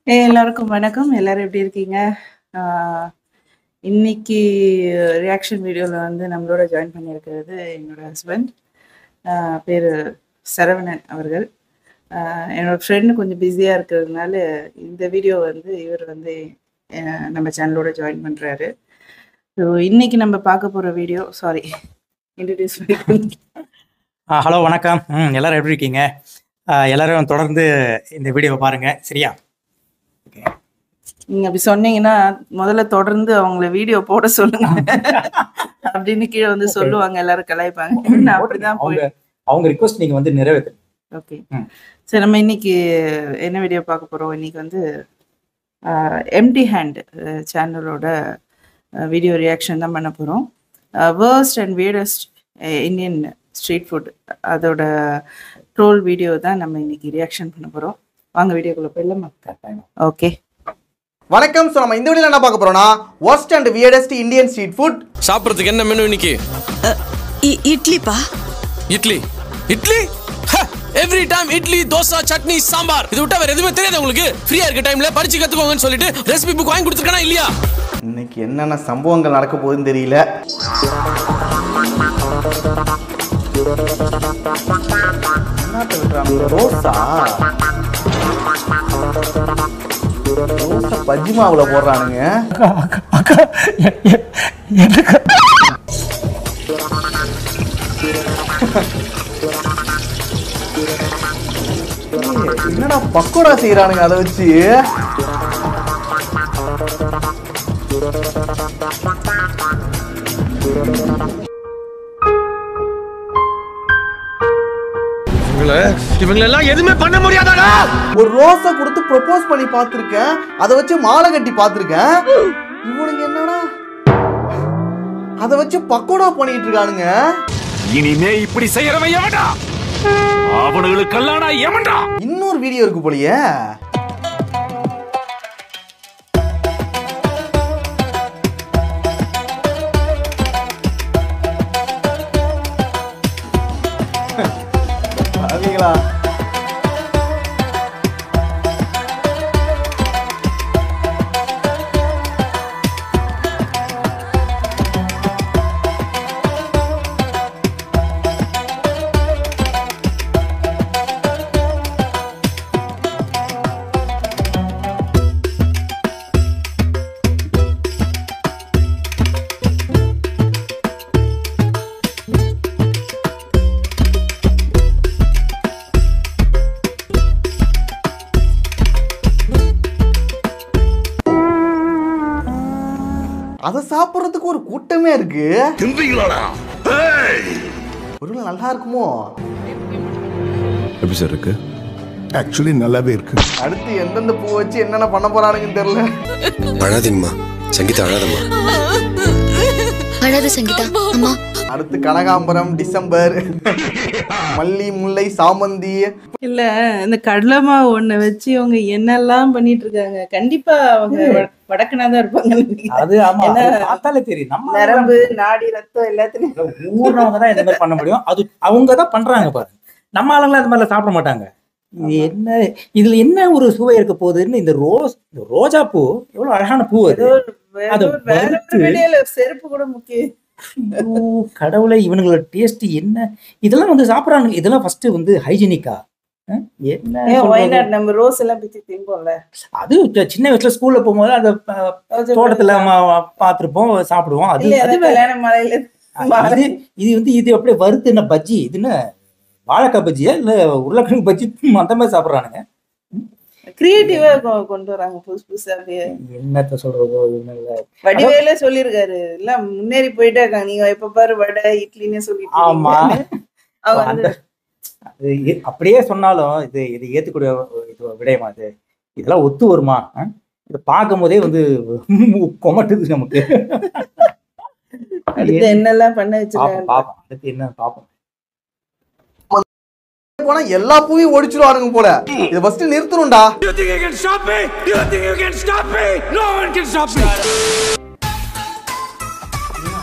எல்லாருக்கும் வணக்கம். எல்லாரும் எப்படி இருக்கீங்க? இன்னைக்கு ரியாக்ஷன் வீடியோவில் வந்து நம்மளோட ஜாயின் பண்ணியிருக்கிறது என்னோட ஹஸ்பண்ட். பேர் சரவணன் அவர்கள். என்னோட ஃப்ரெண்டு கொஞ்சம் பிஸியாக இருக்கிறதுனால இந்த வீடியோ வந்து இவர் வந்து நம்ம சேனலோட ஜாயின் பண்ணுறாரு. ஸோ இன்னைக்கு நம்ம பார்க்க போகிற வீடியோ இன்ட்ரடியூஸ் பண்ணி. ஹலோ, வணக்கம். எல்லாரும் எப்படி இருக்கீங்க? எல்லாரும் தொடர்ந்து இந்த வீடியோவை பாருங்க, சரியா? நீங்க அப்படி சொன்னீங்கன்னா முதல்ல தொடர்ந்து அவங்கள வீடியோ போட சொல்லுங்க அப்படின்னு கீழே வந்து சொல்லுவாங்க, எல்லாரும் கலாய்ப்பாங்க. அப்படிதான் அவங்க ரிக்வெஸ்ட் நீங்க வந்து நிறைவேற்று. ஓகே, சரி. நம்ம இன்னைக்கு என்ன வீடியோ பார்க்க போறோம்? இன்னைக்கு வந்து எம்டி ஹேண்ட் சேனலோட வீடியோ ரியாக்ஷன் தான் பண்ண போறோம். Worst and weirdest Indian street food, அதோட ட்ரோல் வீடியோ தான் நம்ம இன்னைக்கு ரியாக்ஷன் பண்ண போறோம். வாங்க வீடியோக்குள்ள போயிடலாமா? ஓகே, வணக்கம். ஸோ நம்ம இந்த வீடியோல என்ன பார்க்க போறோம்னா worst and weirdest Indian street food. சாப்பிட்றதுக்கு என்ன மெனு இன்னைக்கு? இட்லிப்பா. Idli idli every time idli, dosa, chutney, sambar. இது விட்டா வேற எதுவுமே தெரியாது உங்களுக்கு? ஃப்ரீயா இருக்க டைம்ல படிச்சு கத்துக்கோங்கன்னு சொல்லிட்டு ரெசிபி புக் வாங்கி கொடுத்துருக்கானா இல்லையா? இன்னைக்கு என்னென்ன சம்பவங்கள் நடக்க போகுதுன்னு தெரியல. ரோசா பஜ்ஜி மாவுல போடுறானுங்க. என்னடா பக்கோடா செய்யறானுங்க அதை வச்சு. இவங்களெல்லாம் எதுவுமே பண்ண முடியாதாடா? ஒரு ரோஸை கொடுத்து ப்ரொபோஸ் பண்ணி பார்த்திருக்கேன், அதை வச்சு மாலை கட்டி பார்த்திருக்கேன். இவனுங்க என்னடா அதை வச்சு பக்கோடா பண்ணிட்டு இருக்கானுங்க. இனிமே இப்படி செய்யறவன் எவன்டா? அவனுங்களுக்கெல்லாம் எவன்டா? இன்னொரு வீடியோ இருக்கு போலயே. அதை சாப்பிட்றதுக்கு ஒரு கூட்டமே இருக்கு. ஒரு நல்லா இருக்குமோ? எப்படி சார் இருக்கு? ஆக்சுவலி நல்லாவே இருக்கு. அடுத்து எந்தெந்த பூ வச்சு என்னென்ன பண்ண போறானுங்கன்னு தெரியல. அழாதீங்கம்மா, சங்கீதா அழாதம்மா. அழாத சங்கீதா அம்மா. அடுத்து கனகாம்பரம், டிசம்பர், மல்லி, முல்லை, சாமந்தி. இல்ல, இந்த கடலை மாவு ஒண்ணு வச்சு அவங்க என்னெல்லாம் பண்ணிட்டு இருக்காங்க. கண்டிப்பா அவங்க வடக்கனாதான் இருப்பாங்க. அது ஆமா, பார்த்தாலே தெரியும். நம்ம நரம்பு, நாடி, ரத்தம் எல்லாத்தையும் ஊர்னவங்க தான் இந்த மாதிரி பண்ண முடியும். அது அவங்க தான் பண்றாங்க பாருங்க. நம்ம ஆளுங்களாம் இந்த மாதிரிலாம் சாப்பிட மாட்டாங்க. இது என்ன, இதுல என்ன ஒரு சுவை இருக்க போகுதுன்னு. இந்த ரோஜா பூ எவ்வளவு அழகான பூ. அது செருப்பு கூட முக்கியம். கடவுளை, இவங்களோட டேஸ்ட் என்ன? இதெல்லாம் வந்து சாப்பிடறாங்க. இதெல்லாம் ஃபர்ஸ்ட் வந்து ஹைஜீனிக்கா? என்ன நம்ம ரோஸ் எல்லாம் பிச்சு திம்போம்ல. அது சின்ன வயசுல ஸ்கூல்ல போகும்போது அந்த தோட்டத்துல பாத்துருப்போம், சாப்பிடுவோம். அது இது வந்து இது அப்படியே வறுத்து என்ன பஜ்ஜி, இதுன்னு வாழைக்காய் பஜ்ஜியா இல்ல உருளைக்கிழங்கு பஜ்ஜி அந்த மாதிரி சாப்பிடுறானுங்க. கிரியேட்டிவா கொண்டு வராங்க புதுசு புதுசா. என்னத்த சொல்றதோ. வடிவேல சொல்லிருக்காரு, எல்லாம் முன்னேறி போயிட்டே இருக்காங்க. நீங்க எப்ப பாரு வடை இட்லின்னு சொல்லிட்டு. ஆமா, அப்படியே சொன்னாலும் இது ஏத்துக்கூடிய விடயமா? இது இதெல்லாம் ஒத்து வருமா? இதை பார்க்கும் போதே வந்து கொமட்டுது நமக்கு. என்னெல்லாம் பண்ண வச்சிருக்காங்க பாப்போம். அடுத்து என்ன பாப்போம். போனா எல்லா பூவையும் ஒடிச்சிருவானுங்க போல. இத ஃபர்ஸ்ட் நிறுத்தணும்டா.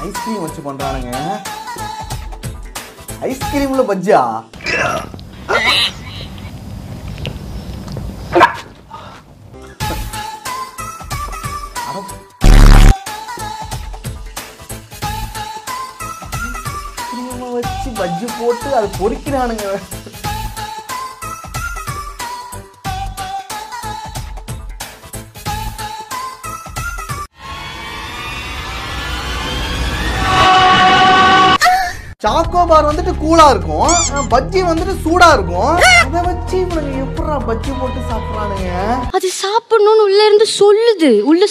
ஐஸ்கிரீம் வச்சு பண்றானுங்க. ஐஸ்கிரீம்ல பஜ்ஜியா? வச்சு பஜ்ஜி போட்டு அது பொரிக்கிறானுங்க. சாக்கோபார் வந்துட்டு கூலா இருக்கும், பஜ்ஜி வந்துட்டு சூடா இருக்கும். அதை வச்சு இவனுங்க எப்படா பஜ்ஜி போட்டு சாப்பிடுறானுங்க? அது சாப்பிடணும்னு உள்ள இருந்து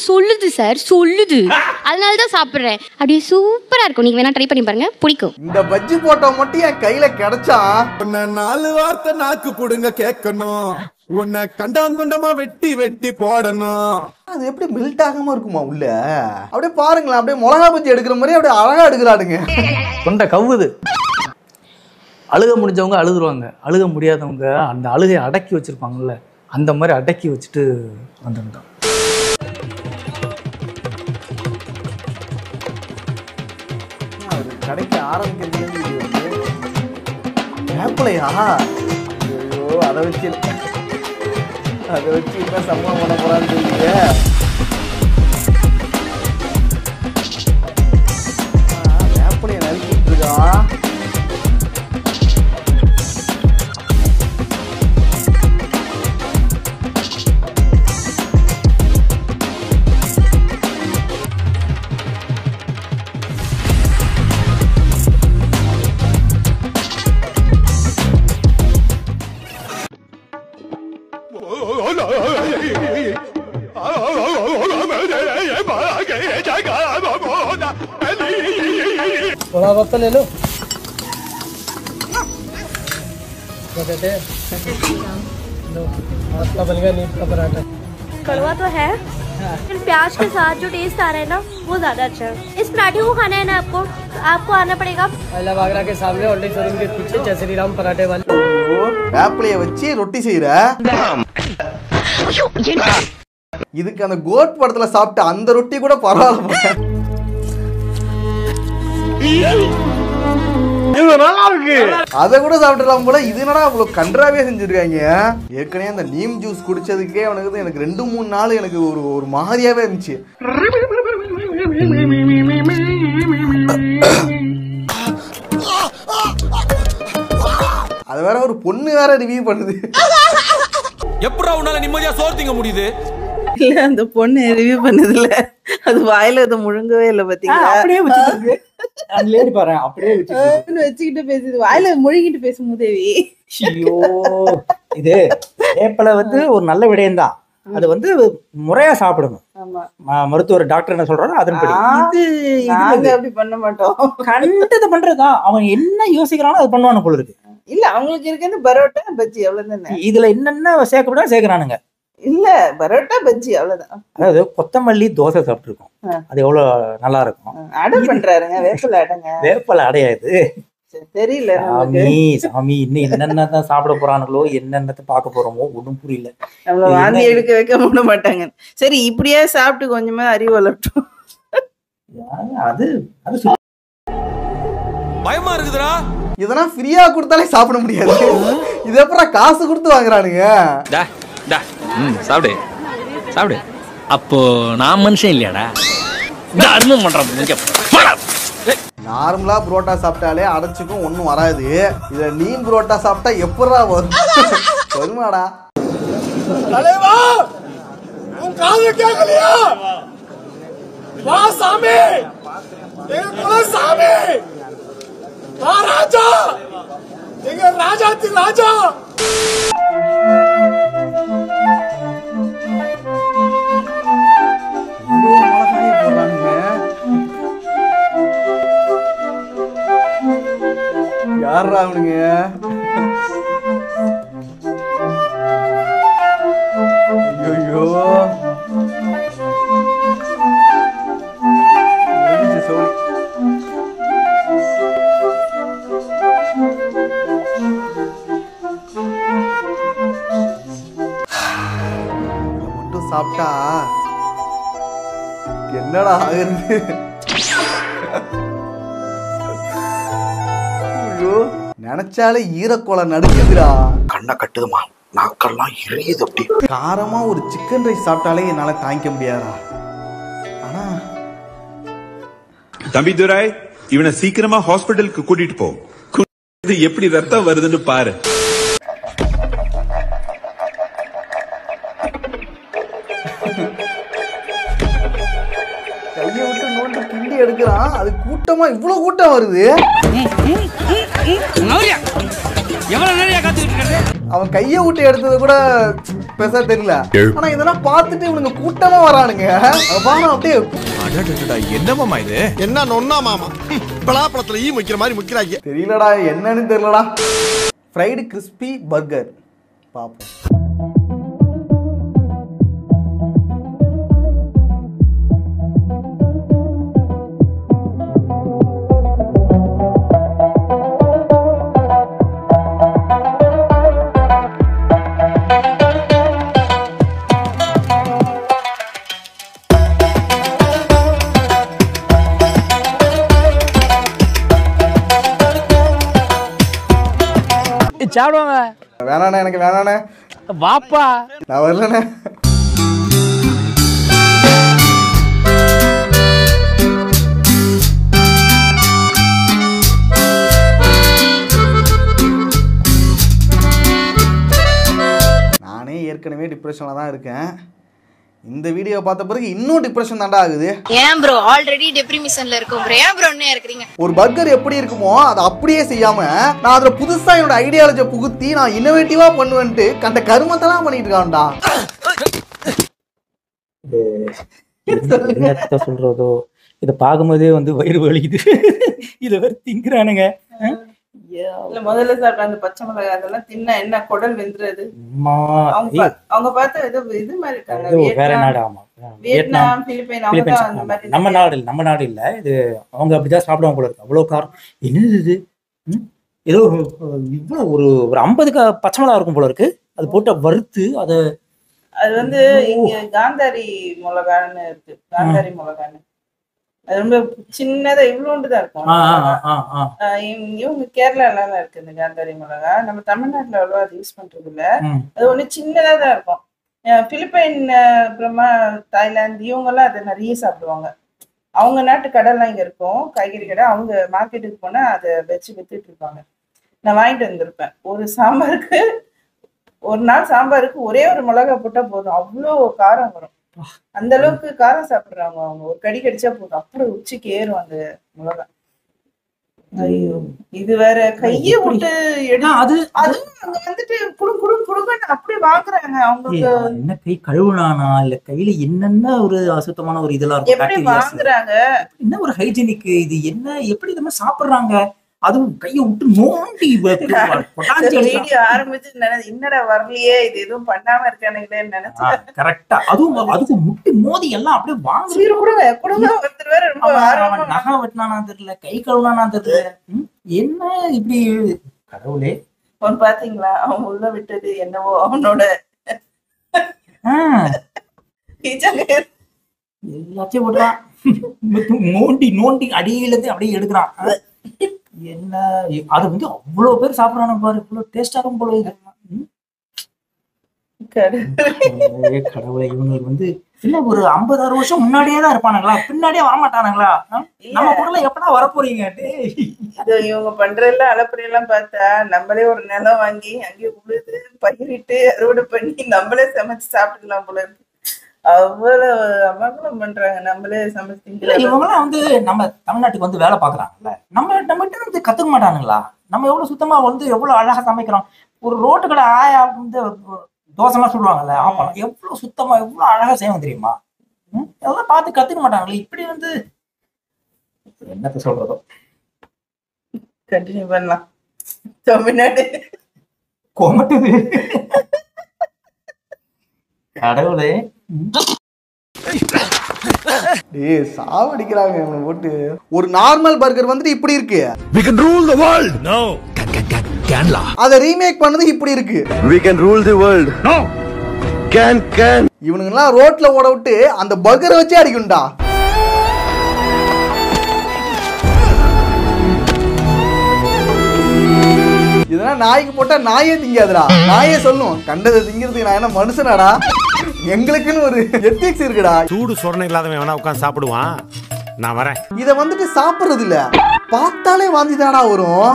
சொல்லுது சார், சொல்லுது. அதனால தான் சாப்பிடுறேன். அப்படியே சூப்பரா இருக்கும். நீங்க வேணா ட்ரை பண்ணி பாருங்க, பிடிக்கும். இந்த பஜ்ஜி போட்ட மட்டும் என் கையில கிடைச்சா உன்னை 4 வார்த்தை நாக்கு புடுங்க கேட்கணும், உன்னை கண்டாங்குண்டமா வெட்டி வெட்டி போடணும். அது எப்படி மெல்ட் ஆகாம இருக்குமா உள்ள? அப்படியே பாருங்களேன், அப்படியே மிளகா பஜ்ஜி எடுக்கிற மாதிரி அப்படியே அழகா எடுக்கிறானுங்க. தொண்டை கவ்வுது. அழுக முடிஞ்சவங்க அழுதுருவாங்க, அழுக முடியாதவங்க அந்த அழுகையை அடக்கி வச்சிருப்பாங்கல்ல, அந்த மாதிரி அடக்கி வச்சுட்டு வந்துட்டான். கடைக்கு ஆரம்பிக்கிறது வேப்பிலையா? ஐயோ, அதை வச்சு என்ன சம்பளம் பண்ண போறான்னு தெரியல. வேப்பிலையை நறுக்கிட்டு இருக்கான். थोड़ा वक्त ले लो। क्या कहते हैं? आपका बन गया नीम का पराठा। कड़वा तो है, लेकिन प्याज के साथ जो टेस्ट आ रहा है ना, वो ज्यादा अच्छा है। इस पराठे को खाना है ना आपको आना पड़ेगा। अलग आगरा के सामने ओल्ड शोरूम के पीछे जय श्री राम पराठे वाले। வேப்பிலையை வச்சு ரொட்டி செய்யற இதுக்கு அந்த கோட் படத்துல சாப்பிட்ட அந்த ரொட்டி கூட பரவாயில்ல. அத கூட சாப்பிடலாம் போல. இது என்னடா அவ்வளவு கன்றாவே செஞ்சிருக்காங்க. ஏற்கனவே அந்த நீம் ஜூஸ் குடிச்சதுக்கே அவனுக்கு எனக்கு 2-3 நாள் எனக்கு ஒரு மாதிரியாவே இருந்துச்சு. அது வேற ஒரு பொண்ணு வேற ரிவ்யூ பண்ணுது. எப்படா உன்னால நிம்மதியா சோறு திங்க முடியுது? இல்ல, அந்த பொண்ணு ரிவ்யூ பண்ணதுல அது வாயில அது முழுங்கவே இல்ல. பாத்தீங்களா? அப்படியே வச்சிருக்கு. அந்த லேடி பாரு, அப்படியே வச்சுக்கிட்டு பேசுது, வாயில முழுங்கிட்டு பேசும் மூதேவி. ஐயோ, இது வேப்பிலை வந்து ஒரு நல்ல விடயம் தான். அது வந்து முறையா சாப்பிடணும். மருத்துவர் டாக்டர் என்ன சொல்றாரோ அதன்படி. நாங்க அப்படி பண்ண மாட்டோம். கண்டது பண்றதுதான். அவன் என்ன யோசிக்கிறானோ அது பண்ணுவானு போல இருக்கு. இல்ல, அவங்களுக்கு இருக்கிறது பரோட்டா பஜ்ஜி அவ்வளவுதானே. இதுல என்னென்ன சேர்க்கப்படா சேர்க்கிறானுங்க. இல்ல, பரோட்டா பஜ்ஜி அவ்வளவுதான். அதாவது கொத்தமல்லி தோசை சாப்பிட்டு இருக்கோம், அது எவ்வளவு நல்லா இருக்கும். அடை பண்றாருங்க, வேப்பிலை அடைங்க. வேப்பிலை அடையாது, தெரியல. சாமி இன்னும் என்னென்னதான் சாப்பிட போறானுங்களோ, என்னென்னத்தை பார்க்க போறோமோ ஒன்றும் புரியல. நம்மள வாந்தி எடுக்க வைக்க விட மாட்டாங்க. சரி, இப்படியே சாப்பிட்டு கொஞ்சமா அறிவு வளர்ட்டும். அது பயமா இருக்குதுடா. இதெல்லாம் ஃப்ரீயா கொடுத்தாலே சாப்பிட முடியாது. இது அப்புறம் காசு கொடுத்து வாங்குறானுங்க. சாப்பிடு சாப்பிடு. அப்போ நான் மனுஷன் இல்லையாடா? தர்மம் பண்றேன். நார்மலா புரோட்டா சாப்பிட்டாலே அடைச்சுக்கும் ஒன்றும் வராது. இதுல நீம் புரோட்டா சாப்பிட்டா எப்படா வரும்? வருமாடா? தலைவா, உன் காது கேட்கலையா? வா சாமி, எங்க குல சாமி, வா ராஜா, எங்க ராஜாத்தி ராஜா. யாரா அவனுங்க? ஐயோ, மட்டும் சாப்பிட்டா என்னடா ஆகுறது? நினைச்சாலே ஈரக்கோளை நடுக்குதுடா. கண்ணை கட்டுதுமா, நாக்கெல்லாம் எரியுது. அப்படி காரமா ஒரு சிக்கன் ரைஸ் சாப்பிட்டாலே என்னால தாங்கிக்க முடியாதா. தம்பி துராய், இவனை சீக்கிரமா ஹாஸ்பிடலுக்கு கூட்டிட்டு போ. எப்படி ரத்தம் வருதுன்னு பாரு. கையை விட்டு நோண்டி கிண்டி எடுக்கிறான். அது கூட்டமா இவ்வளவு கூட்டம் வருது. அவன் கையை விட்டு எடுத்தது கூட பெருசா தெரியல. ஆனா இதெல்லாம் பார்த்துட்டு இவனுங்க கூட்டமா வரானுங்க. அப்படியே என்ன மாமா இது? என்ன நொன்னா மாமா? பலாப்பழத்துல ஈ முக்கிற மாதிரி முக்கிறாங்க. தெரியலடா, என்னன்னு தெரியலடா. ஃப்ரைடு கிறிஸ்பி பர்கர் பாப்போம். சாப்பிடுவாங்க. வேணாண்ணே, எனக்கு வேணாண்ணே. வாப்பா, நான் வரலண்ணே. நானே ஏற்கனவே டிப்ரெஷன்ல தான் இருக்கேன். இந்த வீடியோ பார்த்த பிறகு இன்னும் டிப்ரெஷன் தாண்டா ஆகுது. ஏன் ப்ரோ ஆல்ரெடி டிப்ரெஷன்ல இருக்கோம் ப்ரோ, ஏன் ப்ரோ என்ன இருக்கீங்க? ஒரு பர்கர் எப்படி இருக்குமோ அதை அப்படியே செய்யாம நான் அதுல புதுசா என்னோட ஐடியாலஜியை புகுத்தி நான் இன்னோவேட்டிவா பண்ணுவேன்ட்டு கண்ட கருமத்தெல்லாம் பண்ணிட்டு இருக்கான்டா. என்னத்த சொல்றதோ, இதை பார்க்கும்போதே வந்து வயிறு வலிக்குது. இதை வேற திங்குறானுங்க. இல்ல முதல்ல சாப்பிட்ட அந்த பச்சை மிளகாய் அதெல்லாம் தின்னா என்ன குடல் வெந்துறது. அவங்க பார்த்து இது மாதிரி இருக்காங்க. வேற நாடு. ஆமா, வியட்நாம், பிலிப்பைன், அவங்க அந்த மாதிரி. நம்ம நாடு இல்ல இது. அவங்க அப்படிதான் சாப்பிடுவாங்க போல இருக்கு. அவ்வளவு காரம். என்னது இது? ஏதோ இவ்வளவு ஒரு 50 பச்சை மிளகா இருக்கும் போல இருக்கு. அது போட்டு வறுத்து அது வந்து இங்க காந்தாரி மிளகான்னு இருக்கு. காந்தாரி மிளகான்னு அது ரொம்ப சின்னதா இவ்வளோண்டுதான் இருக்கும். இவங்க கேரளால இருக்கு இந்த காந்தாரி மிளகா. நம்ம தமிழ்நாட்டுல அவ்வளவா அது யூஸ் பண்றது இல்ல. அது ஒண்ணு சின்னதா தான் இருக்கும். பிலிப்பைன், அப்புறமா தாய்லாந்து, இவங்க எல்லாம் அதை நிறைய சாப்பிடுவாங்க. அவங்க நாட்டு கடைலாம் இங்க இருக்கும், காய்கறி கடை. அவங்க மார்க்கெட்டுக்கு போனா அதை வச்சு வித்துட்டு இருப்பாங்க. நான் வாங்கிட்டு வந்திருப்பேன். ஒரு நாள் சாம்பாருக்கு ஒரே ஒரு மிளகா போட்டா போதும், அவ்வளோ காரம் வரும். அந்த அளவுக்கு காரம் சாப்பிடுறாங்க அவங்க. ஒரு கடி கடிச்சா போதும், அப்படி உச்சிக்கு ஏறும் அந்த மிளகா. ஐயோ, இது வேற கையை விட்டு அதுவும் அங்க வந்துட்டு குடுக்குன்னு அப்படி வாங்குறாங்க. அவங்களுக்கு என்ன கை கழுவுனானா இல்ல கையில என்னென்ன ஒரு அசுத்தமான ஒரு இதெல்லாம் எப்படி வாங்குறாங்க? என்ன ஒரு ஹைஜீனிக் இது? என்ன எப்படி இந்த மாதிரி சாப்பிடுறாங்க? அதுவும் கையை விட்டு நோண்டி வீடியோ ஆரம்பிச்சு என்னடா வரலையே, இது எதுவும் பண்ணாம இருக்கானுங்களேன்னு நினைச்சேன். கரெக்டா. அதுக்கு முட்டி மோதி எல்லாம் அப்படியே வாங்கி கொடுங்க. ஒருத்தர் வேற ரொம்ப நகை வெட்டினானா தெரியல, கை கழுவுனானா தெரியல. என்ன இப்படி? கடவுளே, அவன் பாத்தீங்களா அவன் உள்ள விட்டது என்னவோ அவனோட எல்லாத்தையும் விடுறான். நோண்டி அடியில இருந்து அப்படியே எடுக்கிறான். என்ன அது வந்து அவ்வளவு பேர் சாப்பிடறானு பாரு. இவ்வளவு டேஸ்டா இருக்கும் போல. கடவுளை, இவங்களுக்கு வந்து இல்ல ஒரு 50-60 வருஷம் முன்னாடியே தான் இருப்பானுங்களா? பின்னாடியே வரமாட்டானுங்களா? நம்ம ஊர்ல எப்படா வரப்போறீங்க? இவங்க பண்றதெல்லாம் அலப்பறையெல்லாம் பார்த்தா நம்மளே ஒரு நிலம் வாங்கி அங்கே உழுது பயிரிட்டு அறுவடை பண்ணி நம்மளே சமைச்சு சாப்பிட்டுக்கலாம் போல இருக்கு. அவ்வளவு அமர்க்களம் பண்றாங்க. நம்மளே சமைச்சு. இவங்கெல்லாம் வந்து நம்ம தமிழ்நாட்டுக்கு வந்து வேலை பாக்குறாங்கல்ல, நம்மகிட்ட வந்து கத்துக்க மாட்டானுங்களா? நம்ம எவ்வளவு சுத்தமா வந்து எவ்வளவு அழகா சமைக்கிறோம். ஒரு ரோட்டு கடை ஆயா வந்து தோசைலாம் சொல்லுவாங்கல்ல, ஆப்பம் எவ்வளவு சுத்தமா எவ்வளவு அழகா செய்வாங்க தெரியுமா? அதெல்லாம் பார்த்து கத்துக்க மாட்டாங்களே. இப்படி வந்து என்னத்த சொல்றதோ. கண்டினியூ பண்ணலாம். தமிழ்நாடு கொமட்டுது. கடவுளே, சாவடிக்கிறாங்க இவனை போட்டு. ஒரு நார்மல் பர்கர் வந்துட்டு இப்படி இருக்கு. We can rule the world. No. Canla. அத ரீமேக் பண்ணது இப்படி இருக்கு. We can rule the world. No. Can. இவனுங்க எல்லாம் ரோட்ல ஓட விட்டு அந்த பர்கரை வச்சே அடிக்கும்டா. இதெல்லாம் நாய்க்கு போட்டா நாயே திங்காதுடா. நாயே சொல்லும், கண்டதை திங்கிறதுக்கு நான் என்ன மனுஷனாடா? எங்களுக்குன்னு ஒரு எத்திக்ஸ் இருக்குடா. சூடு சொரணை இல்லாதவன் வேணா உட்காந்து சாப்பிடுவான். நான் வரேன். இத வந்துட்டு சாப்பிடுறது இல்ல, பார்த்தாலே வாந்தி தானா வரும்.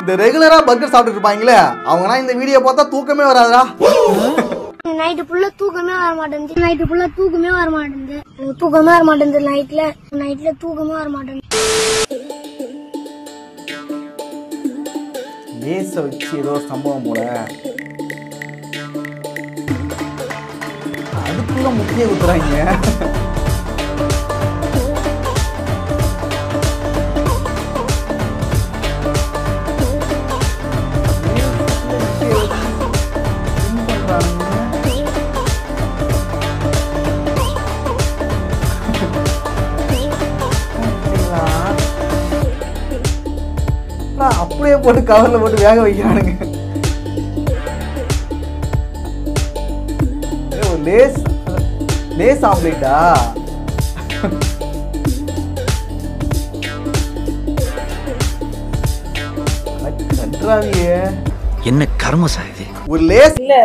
இந்த ரெகுலரா பர்கர் சாப்பிட்டு இருப்பாங்களே அவங்கனா இந்த வீடியோ பார்த்தா தூக்கமே வராதா? நைட்டு ஃபுல்லா தூக்கமே வர மாட்டேங்குது. நைட்டு ஃபுல்லா தூக்கமே வர மாட்டேங்குது. தூக்கமே வர மாட்டேங்குது. நைட்ல தூக்கமே வர மாட்டேங்குது. லேச வச்சு ஏதோ சம்பவம் போல. அதுக்குள்ள முக்கிய குத்துறாங்க. அப்படியே போட்டு கவர்ல போட்டு வேக வைக்கிறானுங்க. லேஸ் ஆம்லேட்டா? என்ன கர்மசா இது? ஒரு லேஸ் இல்ல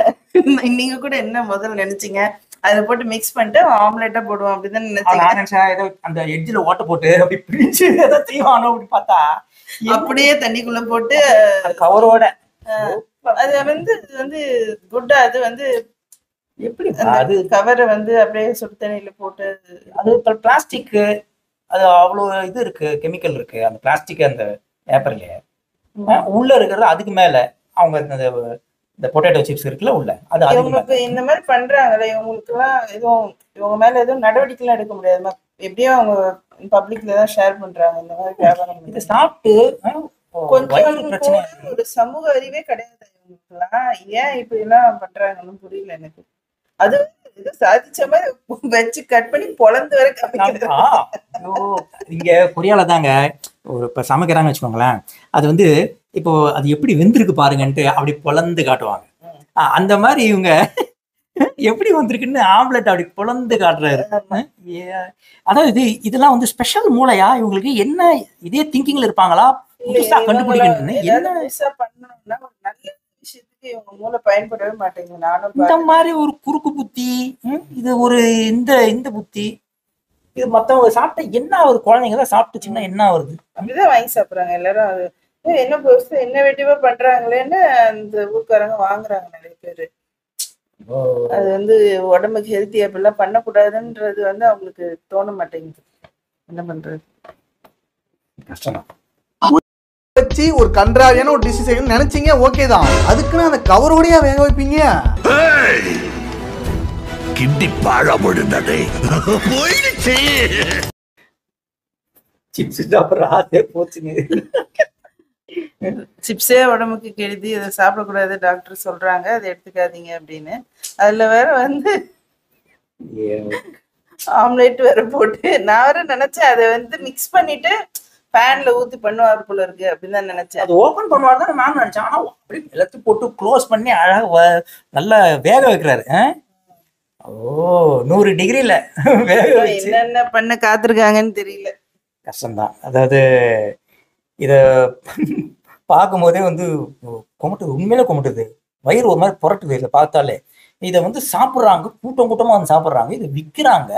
நீங்க கூட என்ன முதல்ல நினைச்சீங்க, அதை போட்டு மிக்ஸ் பண்ணிட்டு ஆம்லெட்டா போடுவோம் அப்படிதான் நினைச்சீங்க. ஏதோ அந்த எட்ஜில ஓட்ட போட்டு அப்படி பிரிச்சு ஏதோ செய்வானோ அப்படி பார்த்தா அப்படியே தண்ணிக்குள்ள போட்டு கவரோட அது வந்து குட்டா அது வந்து எப்படி அது கவரை வந்து அப்படியே சுடு தண்ணியில போட்டு அது பிளாஸ்டிக், அது அவ்வளவு இது இருக்கு, கெமிக்கல் இருக்கு அந்த பிளாஸ்டிக் அந்த பேப்பர்லயே. உள்ள இருக்கிறது அதுக்கு மேல அவங்க இந்த பொட்டேட்டோ சிப்ஸ் இருக்குல்ல உள்ள அது இவங்களுக்கு இந்த மாதிரி பண்றாங்கல்ல, இவங்களுக்கு எல்லாம் எதுவும் இவங்க மேல எதுவும் நடவடிக்கை எல்லாம் எடுக்க முடியாது. எப்படியும் அவங்க பப்ளிக்ல தான் ஷேர் பண்றாங்க இந்த மாதிரி வியாபாரம். இதை சாப்பிட்டு கொஞ்சம் ஒரு சமூக அறிவே கிடையாது இவங்களுக்குலாம். ஏன் இப்படி எல்லாம் பண்றாங்கன்னு புரியல எனக்கு. அது இது சாதிச்ச மாதிரி வச்சு கட் பண்ணி பொழந்து வர காமிக்கிறது. இங்க கொரியால தாங்க ஒரு இப்ப சமைக்கிறாங்கன்னு வச்சுக்கோங்களேன், அது வந்து இப்போ அது எப்படி வெந்திருக்கு பாருங்கன்ட்டு அப்படி பொழந்து காட்டுவாங்க. அந்த மாதிரி இவங்க எப்படி வந்திருக்குன்னு ஆம்லெட் அப்படி பொழந்து காட்டுறாரு. அதாவது இதெல்லாம் வந்து ஸ்பெஷல் மூளையா இவங்களுக்கு? என்ன இதே திங்கிங்ல இருப்பாங்களா? புதுசா கண்டுபிடிக்கணும்னு என்ன பண்ணணும்னா ஒரு நல்ல விஷயத்துக்கு இவங்க மூளை பயன்படவே மாட்டேங்குது. நானும் இந்த மாதிரி ஒரு குறுக்கு புத்தி, இது ஒரு இந்த புத்தி, இது மத்தவங்க சாப்பிட்டா என்ன ஆகுது? குழந்தைங்க தான் சாப்பிட்டுச்சுன்னா என்ன ஆகுது? அப்படிதான் வாங்கி சாப்பிடுறாங்க எல்லாரும். அது என்ன பொறுத்து என்ன வெட்டிவா பண்றாங்களேன்னு அந்த ஊர்க்காரங்க வாங்குறாங்க நிறைய பேரு. அது வந்து உடம்புக்கு ஹெல்த்தி அப்படிலாம் பண்ணக்கூடாதுன்றது வந்து அவங்களுக்கு தோண மாட்டேங்குது. என்ன பண்றது? கஷ்டம். வச்சு ஒரு கன்றாவியான ஒரு டிஷ் செய்யணும்னு நினைச்சீங்க, ஓகே தான். அதுக்குன்னு அந்த கவரோடையா வேக வைப்பீங்க? கிண்டி பாழப்படுதே போயிடுச்சு. சிப்ஸ் சாப்பிட்ற போச்சுங்க. சிப்ஸே உடம்புக்கு கெடுதி, அதை சாப்பிடக்கூடாது டாக்டர் சொல்றாங்க, அதை எடுத்துக்காதீங்க அப்படின்னு. அதுல வேற வந்து ஆம்லேட் வேற போட்டு நான் வேற நினைச்சேன் அதை வந்து மிக்ஸ் பண்ணிட்டு பேன்ல ஊத்தி பண்ணுவாரு போல இருக்கு அப்படின்னு தான் நினைச்சேன். அது ஓபன் பண்ணுவாரு தான் நான் நினைச்சேன். ஆனா அப்படி எல்லாத்தையும் போட்டு க்ளோஸ் பண்ணி அழகா நல்லா வேக வைக்கிறாரு. ஓ 100 டிகிரில வேக வச்சு என்னென்ன பண்ண காத்திருக்காங்கன்னு தெரியல. கஷ்டம்தான். அதாவது இத பார்க்கும்போதே வந்து கொமட்டுது, உண்மையிலே கொமட்டுது. வயிறு ஒரு மாதிரி புரட்டுது இதை பார்த்தாலே. இதை வந்து சாப்பிட்றாங்க, கூட்டம் கூட்டமா வந்து சாப்பிட்றாங்க, இதை விற்கிறாங்க.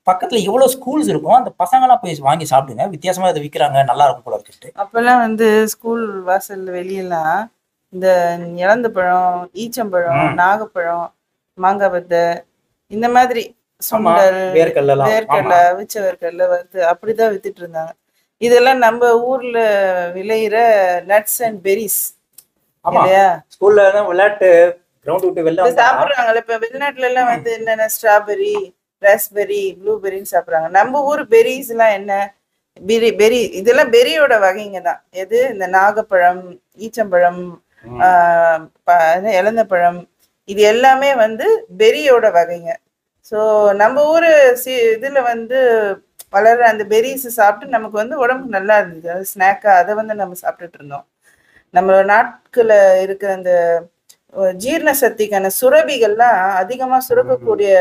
பக்கத்துல எவ்வளவு ஸ்கூல்ஸ் இருக்கும், அந்த பசங்களாம் போய் வாங்கி சாப்பிடுங்க, வித்தியாசமா இதை விற்கிறாங்க, நல்லா இருக்கும் போல இருக்கு. அப்பெல்லாம் வந்து ஸ்கூல் வாசல் வெளியெல்லாம் இந்த இழந்த பழம், ஈச்சம்பழம், நாகப்பழம், மாங்காய் பத்தை, இந்த மாதிரி சுண்டல், வேர்க்கடலை, அவிச்ச வேர்க்கடலை வறுத்து அப்படிதான் வித்துட்டு இருந்தாங்க. இதெல்லாம் நம்ம ஊர்ல விளையிற நட்ஸ் அண்ட் பெரிஸ் இல்லையா? ஸ்கூல்ல தான் விளையாட்டு கிரவுண்ட் விட்டு வெளில சாப்பிடுறாங்கல்ல. இப்ப வெளிநாட்டுல எல்லாம் வந்து என்னென்ன ஸ்ட்ராபெரி, ராஸ்பெரி, ப்ளூபெரின்னு சாப்பிடுறாங்க. நம்ம ஊர் பெரிஸ் எல்லாம் என்ன பெரி, இதெல்லாம் பெரியோட வகைங்க தான். எது இந்த நாகப்பழம், ஈச்சம்பழம், இலந்த பழம், இது எல்லாமே வந்து பெரியோட வகைங்க. ஸோ நம்ம ஊர் இதுல வந்து வளர்ற அந்த பெரிஸ் சாப்பிட்டு நமக்கு வந்து உடம்புக்கு நல்லா இருந்தது. அது ஸ்நாக்கா அதை வந்து நம்ம சாப்பிட்டுட்டு இருந்தோம். நம்ம நாட்குல இருக்கிற அந்த ஜீரண சக்திக்கான சுரபிகள்லாம் அதிகமா சுரக்கக்கூடிய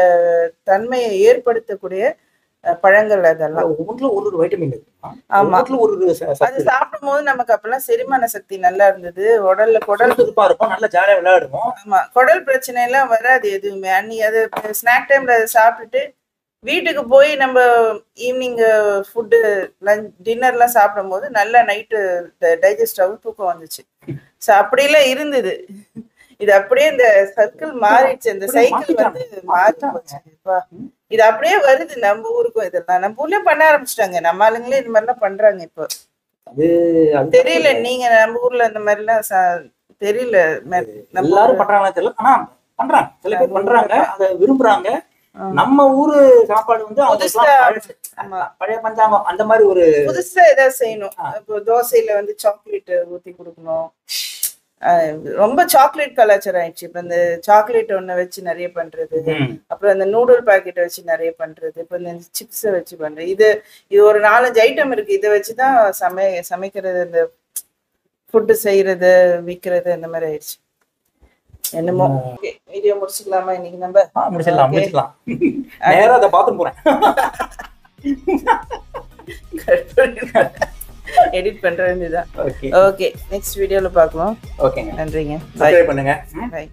தன்மையை ஏற்படுத்தக்கூடிய பழங்கள் அதெல்லாம். ஒரு வைட்டமின். ஆமா, அது சாப்பிடும் போது நமக்கு அப்பெல்லாம் செரிமான சக்தி நல்லா இருந்தது. உடல்ல குடல் துடுப்பா இருக்கும், நல்லா ஜாலியா விளையாடுவோம். ஆமா, குடல் பிரச்சனை எல்லாம் வராது எதுவுமே. அன்னைக்கு அது ஸ்நாக் டைம்ல அதை சாப்பிட்டுட்டு வீட்டுக்கு போய் நம்ம ஈவினிங் ஃபுட்டு லஞ்ச் டின்னர்லாம் சாப்பிடும் போது நல்லா நைட்டு டைஜஸ்ட் ஆகும், தூக்கம் வந்துச்சு. ஸோ அப்படிலாம் இருந்தது. இது அப்படியே இந்த சர்க்கிள் மாறிடுச்சு, இந்த சைக்கிள் வந்து மாறி போச்சு. இது அப்படியே வருது நம்ம ஊருக்கும். இதெல்லாம் நம்ம ஊர்லயும் பண்ண ஆரம்பிச்சிட்டாங்க, நம்ம ஆளுங்களே இது மாதிரிலாம் பண்றாங்க இப்போ. தெரியல நீங்க நம்ம ஊர்ல இந்த மாதிரிலாம் தெரியல, எல்லாரும் பண்றாங்களா தெரியல, ஆனா பண்றாங்க, சில பேர் பண்றாங்க, அதை விரும்புறாங்க. நம்ம ஊரு சாப்பாடு வந்து பழைய பஞ்சாங்கம் அந்த மாதிரி ஒரு புதுசா ஏதாவது செய்யணும். இப்போ தோசையில வந்து சாக்லேட் ஊத்தி கொடுக்கணும். ரொம்ப சாக்லேட் கலாச்சாரம் ஆயிடுச்சு. இப்ப இந்த சாக்லேட் ஒண்ணு வச்சு நிறைய பண்றது, அப்புறம் இந்த நூடுல் பாக்கெட் வச்சு நிறைய பண்றது, இப்ப இந்த சிப்ஸ் வச்சு பண்றது. இது ஒரு 4-5 ஐட்டம் இருக்கு. இதை வச்சுதான் சமைக்கிறது, இந்த ஃபுட்டு செய்யறது, விற்கிறது, இந்த மாதிரி ஆயிடுச்சு. என்னமோ வீடியோ முடிச்சுக்கலாமா இன்னைக்கு? நம்ம முடிச்சிடலாம். நேரா அதை பார்த்து போறேன், எடிட் பண்ற வேண்டியதுதான். ஓகே, நெக்ஸ்ட் வீடியோல பார்க்கலாம். ஓகேங்க, நன்றிங்க, பை பண்ணுங்க. பை.